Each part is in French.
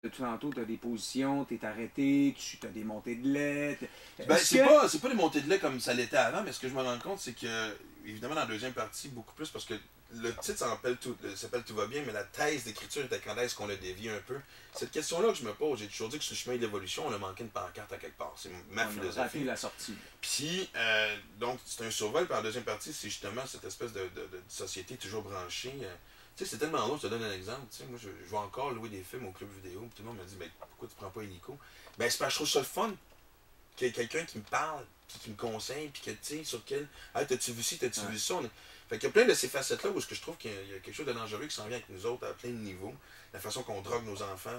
Tantôt, tu as des positions, tu es arrêté, tu as des montées de lait. Ben, c'est pas des montées de lait comme ça l'était avant, mais ce que je me rends compte, c'est que, évidemment, dans la deuxième partie, beaucoup plus, parce que le titre s'appelle Tout va bien, mais la thèse d'écriture était quand est-ce qu'on l'a dévié un peu. Cette question-là que je me pose, j'ai toujours dit que sur le chemin de l'évolution, on a manqué une pancarte à quelque part. C'est ma philosophie. On a raté la sortie. Puis, donc, c'est un survol, puis la deuxième partie, c'est justement cette espèce de société toujours branchée. Tu sais, c'est tellement long, je te donne un exemple. Tu sais, moi, je vais encore louer des films au club vidéo, puis tout le monde me dit, mais pourquoi tu prends pas Illico? Ben, c'est parce que je trouve ça le fun qu'il y ait quelqu'un qui me parle, puis qui me conseille, puis que, tu sais, sur quel. Ah, t'as-tu vu ci, t'as-tu vu ça? Fait qu'il y a plein de ces facettes-là où je trouve qu'il y a quelque chose de dangereux qui s'en vient avec nous autres à plein de niveaux. La façon qu'on drogue nos enfants,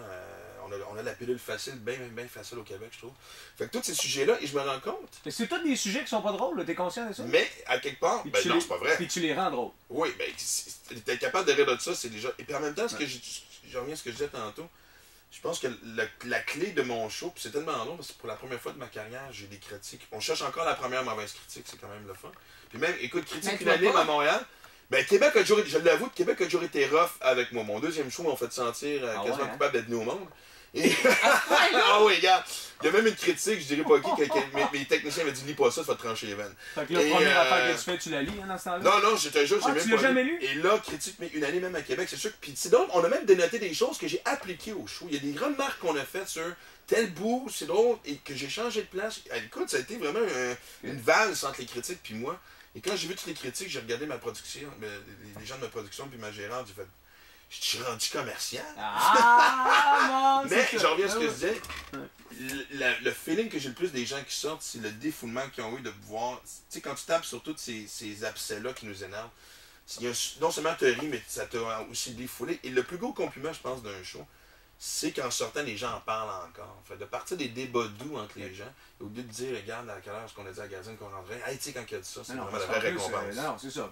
on a la pilule facile, bien facile au Québec, je trouve. Fait que tous ces sujets-là, et je me rends compte. Mais c'est tous des sujets qui sont pas drôles, t'es conscient de ça? Mais, à quelque part, ben non, c'est pas vrai. Puis tu les rends drôles. Oui, ben, t'es capable de rire de ça, c'est déjà. Et puis en même temps, je reviens à ce que je disais tantôt. Je pense que la clé de mon show, puis c'est tellement long, parce que pour la première fois de ma carrière, j'ai des critiques. On cherche encore la première mauvaise critique, c'est quand même le fun. Puis même, écoute, critique unanime à Montréal. Ben, Québec a toujours, je l'avoue, Québec a toujours été rough avec moi. Mon deuxième show m'a fait sentir quasiment coupable d'être venu au monde. Et... ah oui, regarde. Il y a même une critique, je dirais pas qui, mes techniciens m'ont dit lis pas ça, tu vas te trancher les veines. Fait que la première affaire que tu fais, tu la lis dans ce temps-là? Non, je te jure, j'ai même tu l'as jamais lu? Et là, critique unanime même à Québec, c'est sûr. Puis c'est drôle, on a même dénoté des choses que j'ai appliquées au show. Il y a des remarques qu'on a faites sur tel bout, c'est drôle, et que j'ai changé de place. Écoute, ça a été vraiment une valse entre les critiques puis moi. Et quand j'ai vu toutes les critiques, j'ai regardé ma production, les gens de ma production puis ma gérante, j'ai fait. Je suis rendu commercial. Ah, mais je reviens à ce que je disais. Le feeling que j'ai le plus des gens qui sortent, c'est le défoulement qu'ils ont eu de pouvoir. Tu sais, quand tu tapes sur tous ces abcès-là qui nous énervent, non seulement tu ris, mais ça t'a aussi défoulé. Et le plus gros compliment, je pense, d'un show, c'est qu'en sortant, les gens en parlent encore. Fait de partir des débats doux entre les gens, au lieu de dire, regarde, à quelle heure est-ce qu'on a dit à la gardienne qu'on rentrait, hey, tu sais, quand il a dit ça, c'est vraiment la vraie récompense. Non, c'est ça.